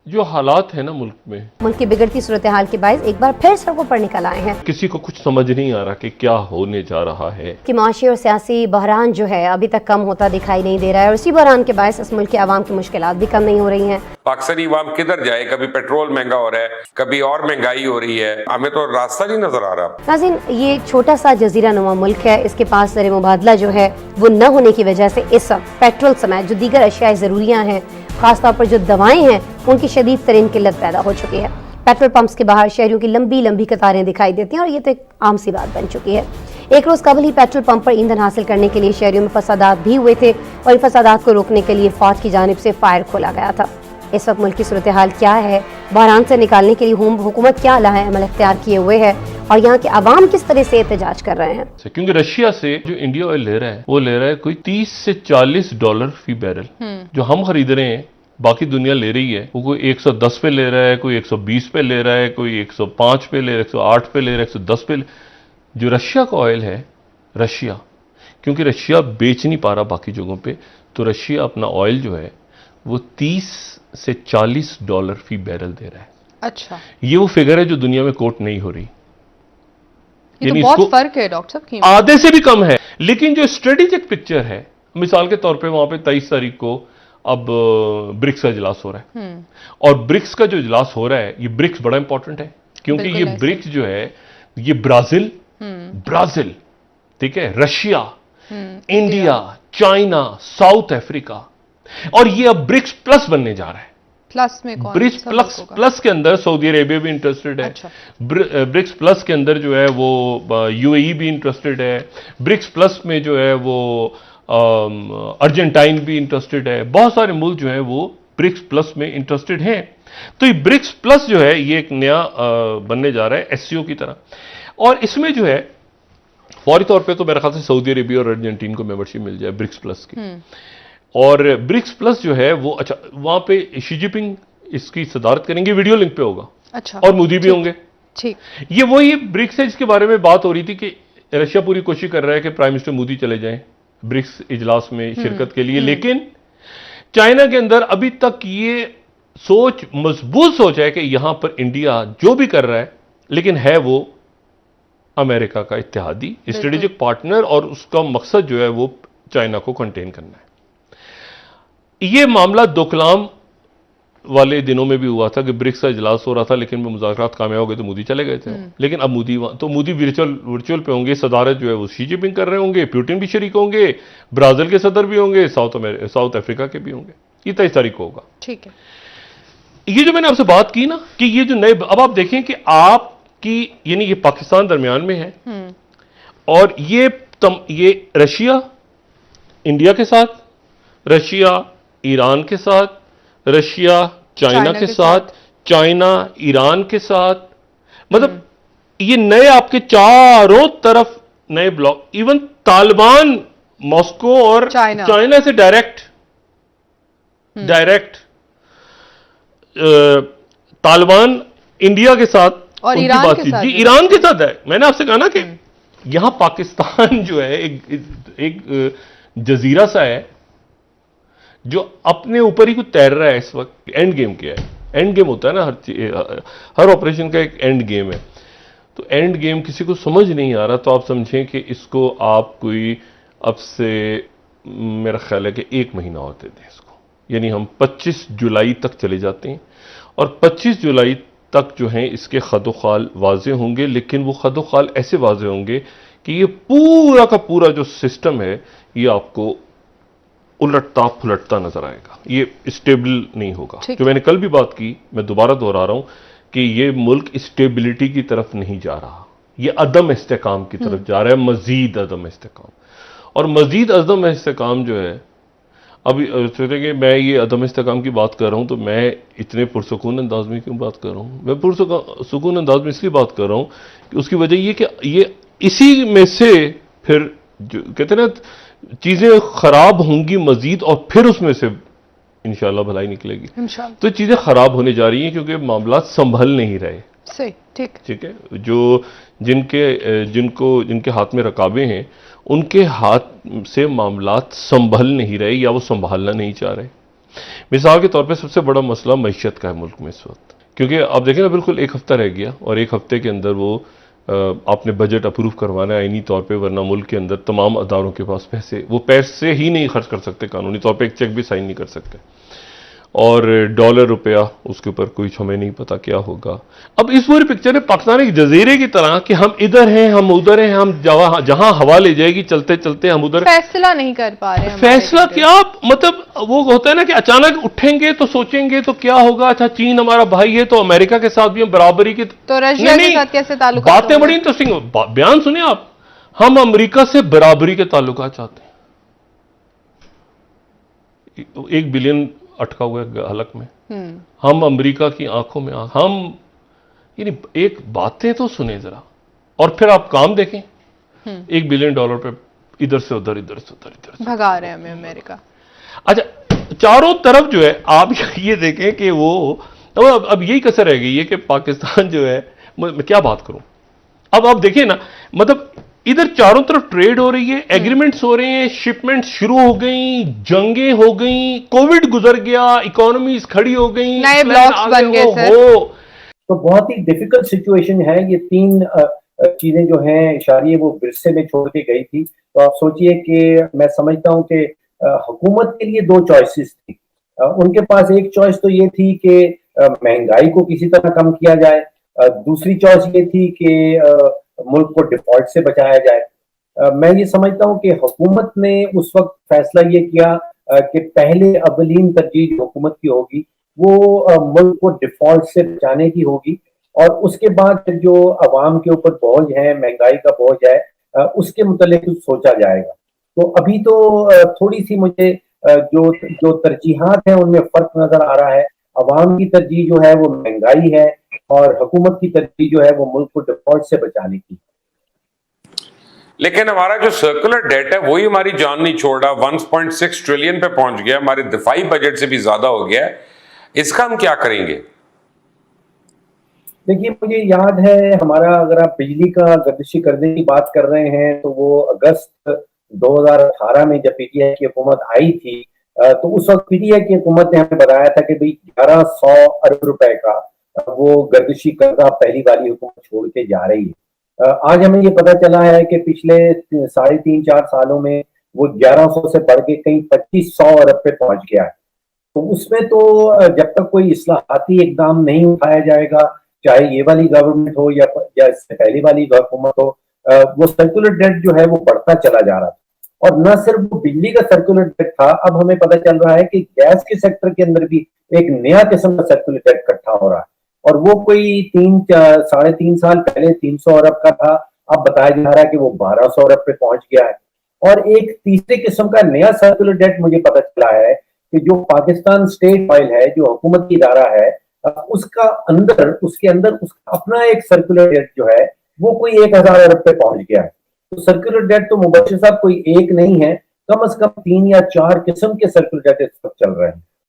जो हालात है ना मुल्क की बिगड़ती सूरत हाल के बायस एक बार फिर सड़कों पर निकल आए हैं। किसी को कुछ समझ नहीं आ रहा कि क्या होने जा रहा है कि माशी और सियासी बहरान जो है अभी तक कम होता दिखाई नहीं दे रहा है और इसी बहरान के बायस इस मुल्क के आवाम की मुश्किलात भी कम नहीं हो रही हैं। पाकिस्तानी अवाम किधर जाए, कभी पेट्रोल महंगा हो रहा है, कभी और महंगाई हो रही है, हमें तो रास्ता नहीं नजर आ रहा। नाज़रीन, ये एक छोटा सा जजीरा नुमा मुल्क है, इसके पास ज़र मुबादला जो है वो न होने की वजह से इस वक्त पेट्रोल समेत जो दीगर अशियाई ज़रूरियाँ हैं, खासतौर पर जो दवाएं हैं, उनकी शदीद तरीन किल्लत पैदा हो चुकी है। पेट्रोल पंप्स के बाहर शहरियों की लंबी लंबी कतारें दिखाई देती हैं और ये तो एक आम सी बात बन चुकी है। एक रोज कबल ही पेट्रोल पंप पर ईंधन हासिल करने के लिए शहरियों में फसादात भी हुए थे और इन फसादात को रोकने के लिए फौज की जानिब से फायर खोला गया था। इस वक्त मुल्क की सूरत हाल क्या है, बहरान से निकालने के लिए हुकूमत क्या लाहे अमल इख्तियार किए हुए है और यहाँ के अवाम किस तरह से एहतजाज कर रहे हैं। क्योंकि रशिया से जो इंडिया ऑयल ले रहा है वो ले रहा है कोई $30 से $40 फी बैरल, जो हम खरीद रहे हैं बाकी दुनिया ले रही है वो कोई 110 पे ले रहा है, कोई 120 पे ले रहा है, कोई 105 पे ले रहा है, 108 पे ले रहा है, 110 पे जो रशिया का ऑयल है, रशिया क्योंकि रशिया बेच नहीं पा रहा बाकी जगहों पे, तो रशिया अपना ऑयल जो है वो $30 से $40 फी बैरल दे रहा है। अच्छा, ये वो फिगर है जो दुनिया में कोट नहीं हो रही। ये तो बहुत फर्क है डॉक्टर साहब, आधे से भी कम है। लेकिन जो स्ट्रेटेजिक पिक्चर है, मिसाल के तौर पे वहां पे 23 तारीख को अब ब्रिक्स का इजलास हो रहा है और ब्रिक्स का जो इजलास हो रहा है, ये ब्रिक्स बड़ा इंपॉर्टेंट है क्योंकि ये ब्रिक्स जो है ये ब्राजील, ठीक है, Russia, India, China, south Africa, और ये अब ब्रिक्स प्लस बनने जा रहा है। प्लस में कौन? ब्रिक्स प्लस के अंदर सऊदी अरेबिया भी इंटरेस्टेड है। अच्छा। ब्रिक्स प्लस के अंदर जो है वो यूएई भी इंटरेस्टेड है। ब्रिक्स प्लस में जो है वो अर्जेंटाइन भी इंटरेस्टेड है। बहुत सारे मुल्क जो है वो ब्रिक्स प्लस में इंटरेस्टेड हैं। तो ये ब्रिक्स प्लस जो है ये एक नया बनने जा रहा है एससीओ की तरह, और इसमें जो है फौरी तौर पे तो मेरे ख्याल से सऊदी अरेबिया और अर्जेंटीन को मेंबरशिप मिल जाए ब्रिक्स प्लस की। और ब्रिक्स प्लस जो है वो, अच्छा, वहां पे शी जिनपिंग इसकी सदारत करेंगे, वीडियो लिंक पे होगा। अच्छा, और मोदी भी होंगे। ठीक, ये वही ब्रिक्स है जिसके बारे में बात हो रही थी कि रशिया पूरी कोशिश कर रहा है कि प्राइम मिनिस्टर मोदी चले जाएं ब्रिक्स इजलास में शिरकत के लिए, लेकिन चाइना के अंदर अभी तक ये सोच, मजबूत सोच है कि यहां पर इंडिया जो भी कर रहा है, लेकिन है वो अमेरिका का इत्तेहादी, स्ट्रेटेजिक पार्टनर, और उसका मकसद जो है वो चाइना को कंटेन करना है। ये मामला दोकलाम वाले दिनों में भी हुआ था कि ब्रिक्स का इजलास हो रहा था, लेकिन वो मुज़ाकरात कामयाब हो गए तो मोदी चले गए थे। लेकिन अब मोदी वर्चुअल पे होंगे, सदारत जो है वो शी जिनपिंग कर रहे होंगे, पुतिन भी शरीक होंगे, ब्राजील के सदर भी होंगे, साउथ अफ्रीका के भी होंगे। ये 23 तारीख को होगा। ठीक है। ये जो मैंने आपसे बात की ना कि ये जो नए, अब आप देखें कि आपकी, यानी ये पाकिस्तान दरमियान में है और ये रशिया इंडिया के साथ, रशिया ईरान के साथ, रशिया चाइना के साथ, चाइना ईरान के साथ, मतलब ये नए आपके चारों तरफ नए ब्लॉक, इवन तालिबान मॉस्को और चाइना से डायरेक्ट तालिबान इंडिया के साथ और उनकी बातचीत जी ईरान के साथ है। मैंने आपसे कहा ना कि यहां पाकिस्तान जो है एक जजीरा सा है जो अपने ऊपर ही कुछ तैर रहा है इस वक्त। एंड गेम क्या है? एंड गेम होता है ना, हर ऑपरेशन का एक एंड गेम है। तो एंड गेम किसी को समझ नहीं आ रहा, तो आप समझें कि इसको आप कोई अब से मेरा ख्याल है कि 1 महीना और दे दें इसको, यानी हम 25 जुलाई तक चले जाते हैं और 25 जुलाई तक जो है इसके खदोखाल वाजे होंगे, लेकिन वो खदोखाल ऐसे वाजे होंगे कि ये पूरा का पूरा जो सिस्टम है ये आपको उलटता फुलटता नजर आएगा, ये स्टेबल नहीं होगा। जो मैंने कल भी बात की, मैं दोबारा दोहरा रहा हूं कि ये मुल्क स्टेबिलिटी की तरफ नहीं जा रहा, ये अदम इस्तेकाम की तरफ जा रहा है, मजीद अदम इस्तेकाम। और मजीद अदम इस्तेकाम जो है, अभी सोचें कि मैं ये अदम इस्तेकाम की बात कर रहा हूं तो मैं इतने पुरसुकून अंदाज में क्यों बात कर रहा हूं? मैं पुरसुकून अंदाज में इसलिए बात कर रहा हूं कि उसकी वजह ये कि ये इसी में से फिर जो कहते हैं ना, चीजें खराब होंगी मजीद और फिर उसमें से इंशाल्लाह भलाई निकलेगी। तो चीजें खराब होने जा रही हैं क्योंकि मामला संभल नहीं रहे। सही, ठीक है। जो जिनके हाथ में रकाबें हैं उनके हाथ से मामलात संभल नहीं रहे या वो संभालना नहीं चाह रहे। मिसाल के तौर पे सबसे बड़ा मसला मईशत का है मुल्क में इस वक्त, क्योंकि आप देखें ना बिल्कुल एक हफ्ता रह गया और एक हफ्ते के अंदर वो आपने बजट अप्रूव करवाना है आईनी तौर पे, वरना मुल्क के अंदर तमाम अदारों के पास वो पैसे ही नहीं खर्च कर सकते, कानूनी तौर पे एक चेक भी साइन नहीं कर सकते, और डॉलर रुपया उसके ऊपर कुछ हमें नहीं पता क्या होगा। अब इस पूरी पिक्चर में पाकिस्तान एक जजीरे की तरह कि हम इधर हैं हम उधर हैं, हम जहां हवा ले जाएगी चलते चलते हम उधर, फैसला नहीं कर पा रहे हैं। फैसला क्या, मतलब वो होता है ना कि अचानक उठेंगे तो सोचेंगे तो क्या होगा, अच्छा चीन हमारा भाई है तो अमेरिका के साथ भी हम बराबरी की, तो रशिया के साथ कैसे ताल्लुक, बातें बड़ी इंटरेस्टिंग। बयान सुनिए आप, हम अमेरिका से बराबरी के ताल्लुकात चाहते हैं, 1 बिलियन अटका हुआ है हलक में, हम अमेरिका की आंखों में हम, यानी एक बातें तो सुने जरा और फिर आप काम देखें। $1 बिलियन पे इधर से उधर इधर से उधर इधर से भगा रहे हैं हमें अमेरिका। अच्छा, चारों तरफ जो है आप ये देखें कि वो अब यही कसर रह गई है कि पाकिस्तान जो है, मैं क्या बात करूं, अब आप देखिए ना, मतलब इधर चारों तरफ ट्रेड हो रही है, एग्रीमेंट्स हो रहे हैं, शिपमेंट्स शुरू हो गई, जंगें हो गई, कोविड गुजर गया, इकोनॉमीज खड़ी हो गई, नए ब्लॉक्स बन गए सर। तो बहुत ही डिफिकल्ट सिचुएशन है। ये 3 चीजें जो हैं इशारिये वो विरसे में छोड़ के गई थी। तो आप सोचिए कि मैं समझता हूं कि हुकूमत के लिए 2 चॉइसेस थी। उनके पास एक चॉइस तो ये थी कि महंगाई को किसी तरह कम किया जाए, दूसरी चॉइस ये थी कि मुल्क को डिफॉल्ट से बचाया जाए। मैं ये समझता हूं कि हुकूमत ने उस वक्त फैसला ये किया कि पहले अवलीन तरजीह हुकूमत की होगी वो मुल्क को डिफॉल्ट से बचाने की होगी, और उसके बाद जो अवाम के ऊपर बोझ है, महंगाई का बोझ है, उसके मुतालिक सोचा जाएगा। तो अभी तो थोड़ी सी मुझे जो तरजीहात हैं उनमें फर्क नजर आ रहा है। अवाम की तरजीह जो है वो महंगाई है और हुकूमत की तरजीह जो है वो मुल्क को डिफॉल्ट से बचाने की। लेकिन हमारा जो सर्कुलर डेट है वही हमारी जान नहीं छोड़ रहा, 1.6 ट्रिलियन पे पहुंच गया, हमारे दिफाई बजट से भी ज्यादा हो गया है। इसका हम क्या करेंगे? देखिए, मुझे याद है हमारा, अगर आप बिजली का गर्दिशी करने की बात कर रहे हैं तो वो अगस्त 2018 में जब पीटीआई की हुकूमत आई थी, तो उस वक्त पीटीआई की हुकूमत ने हमें बताया था कि भाई 1100 अरब रुपए का वो गर्दिशी कर्जा पहली वाली हुकूमत छोड़ के जा रही है। आज हमें ये पता चला है कि पिछले 3.5-4 सालों में वो 1100 से बढ़ के कहीं 2500 अरब पे पहुंच गया है। तो उसमें तो जब तक कोई इस्लाहाती इकदाम नहीं उठाया जाएगा, चाहे ये वाली गवर्नमेंट हो या इससे पहली वाली हुकूमत हो, वो सर्कुलर डेट जो है वो बढ़ता चला जा रहा था। और न सिर्फ वो बिजली का सर्कुलर डेट था, अब हमें पता चल रहा है कि गैस के सेक्टर के अंदर भी एक नया किस्म का सर्कुलर डेट इकट्ठा हो रहा है, और वो कोई 3-3.5 साल पहले 300 अरब का था, अब बताया जा रहा है कि वो 1200 अरब पे पहुंच गया है। और एक तीसरे किस्म का नया सर्कुलर डेट मुझे पता चला है कि जो पाकिस्तान स्टेट ऑयल है, जो हुकूमत की इदारा है, उसके अंदर उसका अपना एक सर्कुलर डेट जो है वो कोई 1000 अरब पे पहुंच गया है। तो सर्कुलर डेट तो मुबश्शिर साहब कोई एक नहीं है, कम से कम 3 या 4 किस्म के सर्कुलर डेट इस वक्त चल रहे हैं।